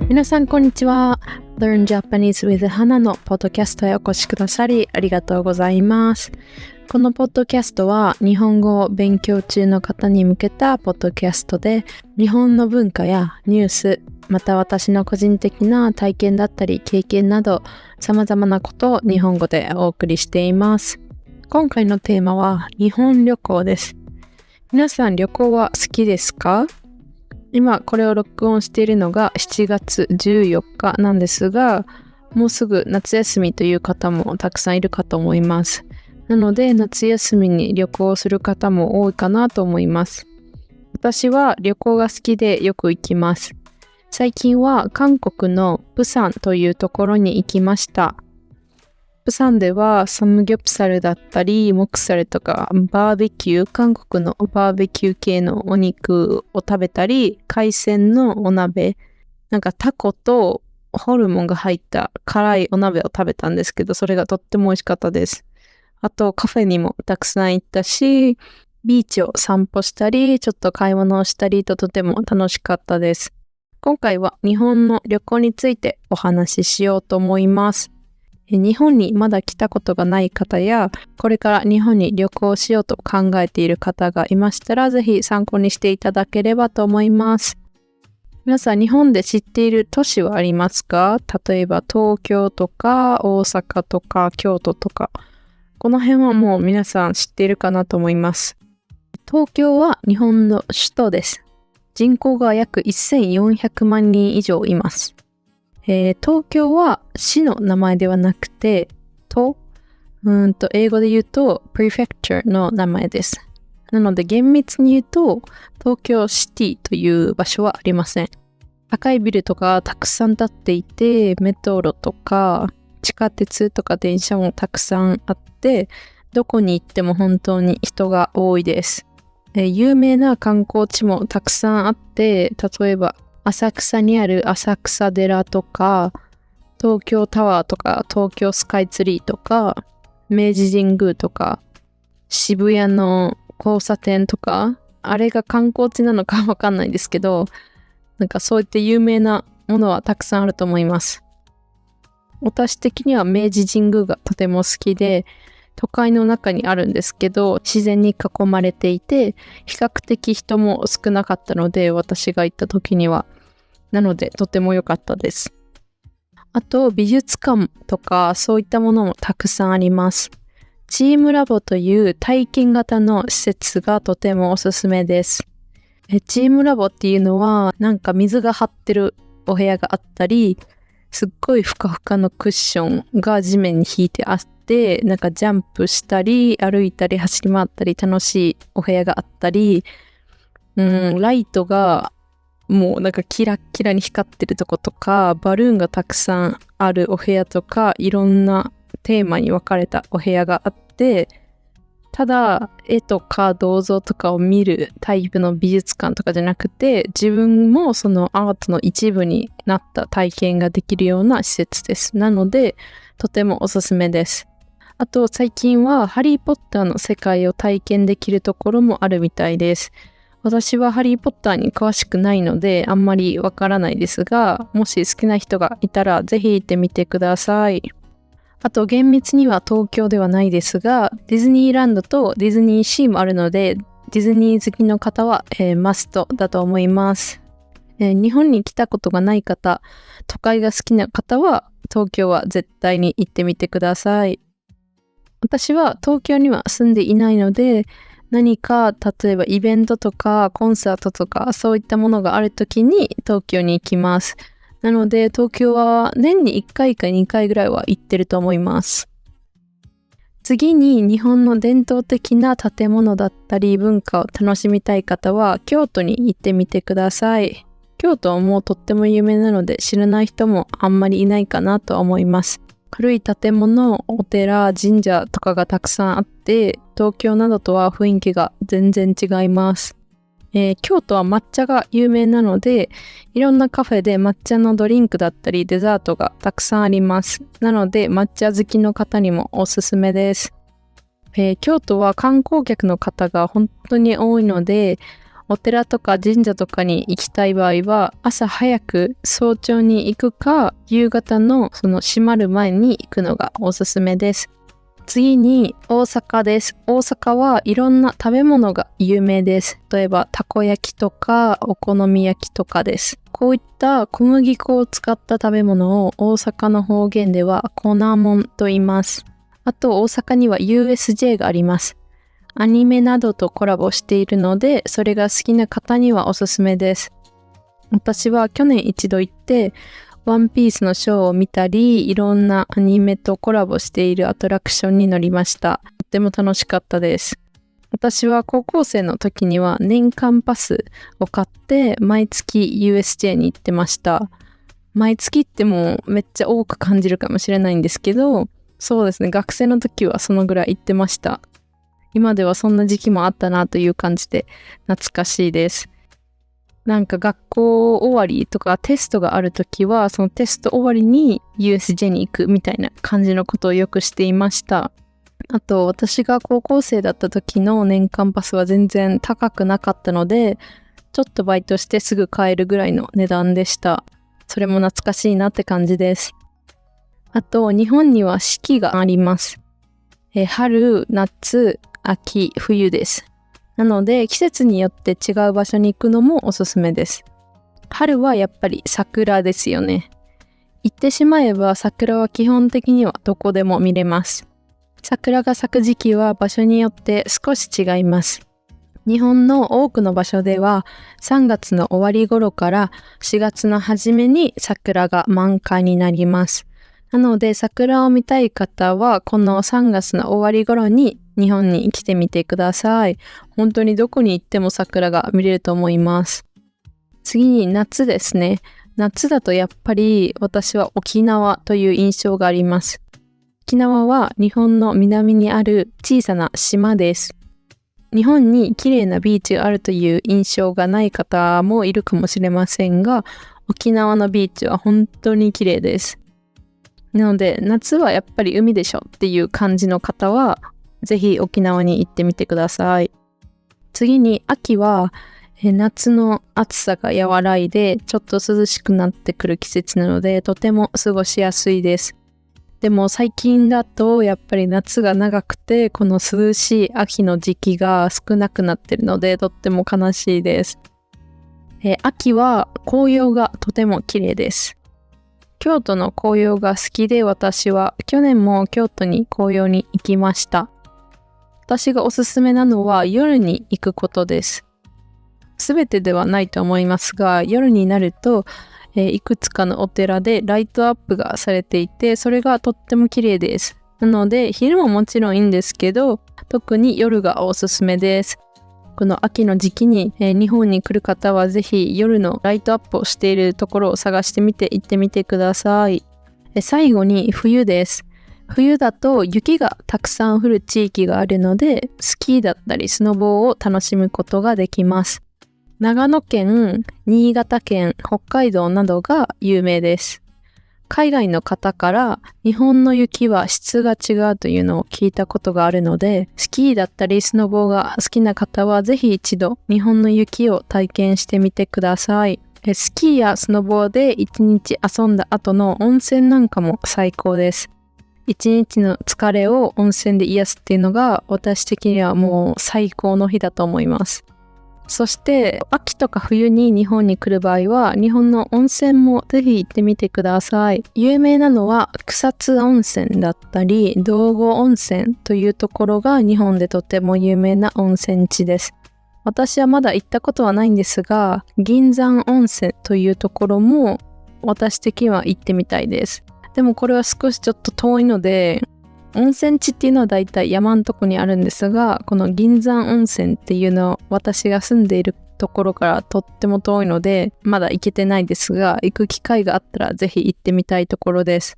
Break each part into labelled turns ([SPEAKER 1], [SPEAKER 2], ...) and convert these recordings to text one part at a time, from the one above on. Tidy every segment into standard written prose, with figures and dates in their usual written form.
[SPEAKER 1] 皆さんこんにちは。Learn Japanese with Hana のポッドキャストへお越しくださりありがとうございます。このポッドキャストは日本語を勉強中の方に向けたポッドキャストで、日本の文化やニュース、また私の個人的な体験だったり経験など様々なことを日本語でお送りしています。今回のテーマは日本旅行です。皆さん旅行は好きですか？今これを録音しているのが7月14日なんですが、もうすぐ夏休みという方もたくさんいるかと思います。なので夏休みに旅行する方も多いかなと思います。私は旅行が好きでよく行きます。最近は韓国のプサンというところに行きました。プサンではサムギョプサルだったりモクサルとかバーベキュー、韓国のバーベキュー系のお肉を食べたり、海鮮のお鍋、なんかタコとホルモンが入った辛いお鍋を食べたんですけど、それがとっても美味しかったです。あとカフェにもたくさん行ったし、ビーチを散歩したり、ちょっと買い物をしたりとても楽しかったです。今回は日本の旅行についてお話ししようと思います。日本にまだ来たことがない方や、これから日本に旅行しようと考えている方がいましたら、ぜひ参考にしていただければと思います。皆さん、日本で知っている都市はありますか？例えば東京とか大阪とか京都とか、この辺はもう皆さん知っているかなと思います。東京は日本の首都です。人口が約1400万人以上います。東京は市の名前ではなくて、英語で言うと prefecture の名前です。なので厳密に言うと、東京シティという場所はありません。高いビルとかたくさん建っていて、メトロとか地下鉄とか電車もたくさんあって、どこに行っても本当に人が多いです。有名な観光地もたくさんあって、例えば浅草にある浅草寺とか、東京タワーとか、東京スカイツリーとか、明治神宮とか、渋谷の交差点とか、あれが観光地なのかわかんないですけど、なんかそういった有名なものはたくさんあると思います。私的には明治神宮がとても好きで、都会の中にあるんですけど、自然に囲まれていて、比較的人も少なかったので、私が行った時には。なので、とても良かったです。あと、美術館とか、そういったものもたくさんあります。チームラボという体験型の施設がとてもおすすめです。チームラボっていうのは、なんか水が張ってるお部屋があったり、すっごいふかふかのクッションが地面に引いてあって、なんかジャンプしたり歩いたり走り回ったり楽しいお部屋があったり、ライトがもうなんかキラッキラに光ってるとことか、バルーンがたくさんあるお部屋とか、いろんなテーマに分かれたお部屋があって、ただ絵とか銅像とかを見るタイプの美術館とかじゃなくて、自分もそのアートの一部になった体験ができるような施設です。なのでとてもおすすめです。あと最近はハリーポッターの世界を体験できるところもあるみたいです。私はハリーポッターに詳しくないのであんまりわからないですが、もし好きな人がいたらぜひ行ってみてください。あと厳密には東京ではないですが、ディズニーランドとディズニーシーもあるので、ディズニー好きの方は、マストだと思います。日本に来たことがない方、都会が好きな方は東京は絶対に行ってみてください。私は東京には住んでいないので、何か例えばイベントとかコンサートとかそういったものがあるときに東京に行きます。なので東京は年に1回か2回ぐらいは行ってると思います。次に日本の伝統的な建物だったり文化を楽しみたい方は京都に行ってみてください。京都はもうとっても有名なので知らない人もあんまりいないかなと思います。古い建物、お寺、神社とかがたくさんあって、東京などとは雰囲気が全然違います。京都は抹茶が有名なので、いろんなカフェで抹茶のドリンクだったりデザートがたくさんあります。なので抹茶好きの方にもおすすめです。京都は観光客の方が本当に多いので、お寺とか神社とかに行きたい場合は朝早く早朝に行くか夕方のその閉まる前に行くのがおすすめです。次に大阪です。大阪はいろんな食べ物が有名です。例えばたこ焼きとかお好み焼きとかです。こういった小麦粉を使った食べ物を大阪の方言では粉もんと言います。あと大阪には USJ があります。アニメなどとコラボしているので、それが好きな方にはおすすめです。私は去年一度行ってワンピースのショーを見たり、いろんなアニメとコラボしているアトラクションに乗りました。とても楽しかったです。私は高校生の時には年間パスを買って毎月 USJ に行ってました。毎月ってもうめっちゃ多く感じるかもしれないんですけど、そうですね、学生の時はそのぐらい行ってました。今ではそんな時期もあったなという感じで懐かしいです。なんか学校終わりとかテストがあるときはそのテスト終わりに USJ に行くみたいな感じのことをよくしていました。あと私が高校生だった時の年間パスは全然高くなかったので、ちょっとバイトしてすぐ買えるぐらいの値段でした。それも懐かしいなって感じです。あと日本には四季があります。春、夏、秋、冬です。なので季節によって違う場所に行くのもおすすめです。春はやっぱり桜ですよね。言ってしまえば桜は基本的にはどこでも見れます。桜が咲く時期は場所によって少し違います。日本の多くの場所では3月の終わり頃から4月の初めに桜が満開になります。なので桜を見たい方はこの3月の終わり頃に日本に来てみてください。本当にどこに行っても桜が見れると思います。次に夏ですね。夏だとやっぱり私は沖縄という印象があります。沖縄は日本の南にある小さな島です。日本に綺麗なビーチがあるという印象がない方もいるかもしれませんが、沖縄のビーチは本当に綺麗です。なので夏はやっぱり海でしょっていう感じの方はぜひ沖縄に行ってみてください。次に秋は夏の暑さが和らいでちょっと涼しくなってくる季節なのでとても過ごしやすいです。でも最近だとやっぱり夏が長くてこの涼しい秋の時期が少なくなってるのでとっても悲しいです。秋は紅葉がとても綺麗です。京都の紅葉が好きで私は去年も京都に紅葉に行きました。私がおすすめなのは夜に行くことです。すべてではないと思いますが、夜になると、いくつかのお寺でライトアップがされていて、それがとっても綺麗です。なので昼ももちろんいいんですけど、特に夜がおすすめです。この秋の時期に、日本に来る方はぜひ夜のライトアップをしているところを探してみて行ってみてください。最後に冬です。冬だと雪がたくさん降る地域があるので、スキーだったりスノボを楽しむことができます。長野県、新潟県、北海道などが有名です。海外の方から日本の雪は質が違うというのを聞いたことがあるので、スキーだったりスノボが好きな方はぜひ一度日本の雪を体験してみてください。スキーやスノボで一日遊んだ後の温泉なんかも最高です。一日の疲れを温泉で癒すっていうのが私的にはもう最高の日だと思います。そして秋とか冬に日本に来る場合は日本の温泉もぜひ行ってみてください。有名なのは草津温泉だったり道後温泉というところが日本でとても有名な温泉地です。私はまだ行ったことはないんですが、銀山温泉というところも私的には行ってみたいです。でもこれは少しちょっと遠いので、温泉地っていうのはだいたい山のとこにあるんですが、この銀山温泉っていうのは私が住んでいるところからとっても遠いので、まだ行けてないですが、行く機会があったらぜひ行ってみたいところです。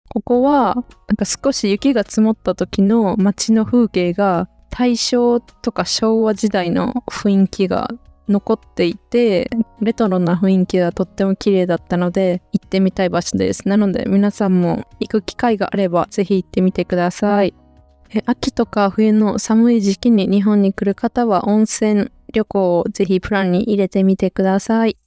[SPEAKER 1] ここはなんか少し雪が積もった時の街の風景が大正とか昭和時代の雰囲気が残っていて、レトロな雰囲気がとっても綺麗だったので行ってみたい場所です。なので皆さんも行く機会があればぜひ行ってみてください。秋とか冬の寒い時期に日本に来る方は温泉旅行をぜひプランに入れてみてください。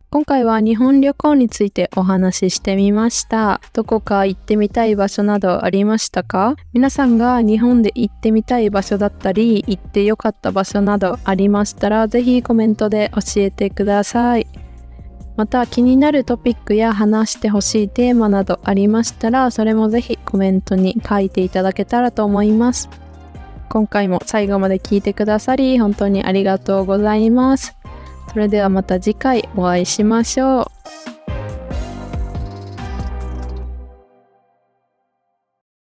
[SPEAKER 1] 今回は日本旅行についてお話ししてみました。どこか行ってみたい場所などありましたか？皆さんが日本で行ってみたい場所だったり、行ってよかった場所などありましたら、ぜひコメントで教えてください。また気になるトピックや話してほしいテーマなどありましたら、それもぜひコメントに書いていただけたらと思います。今回も最後まで聞いてくださり本当にありがとうございます。それではまた次回お会いしましょう。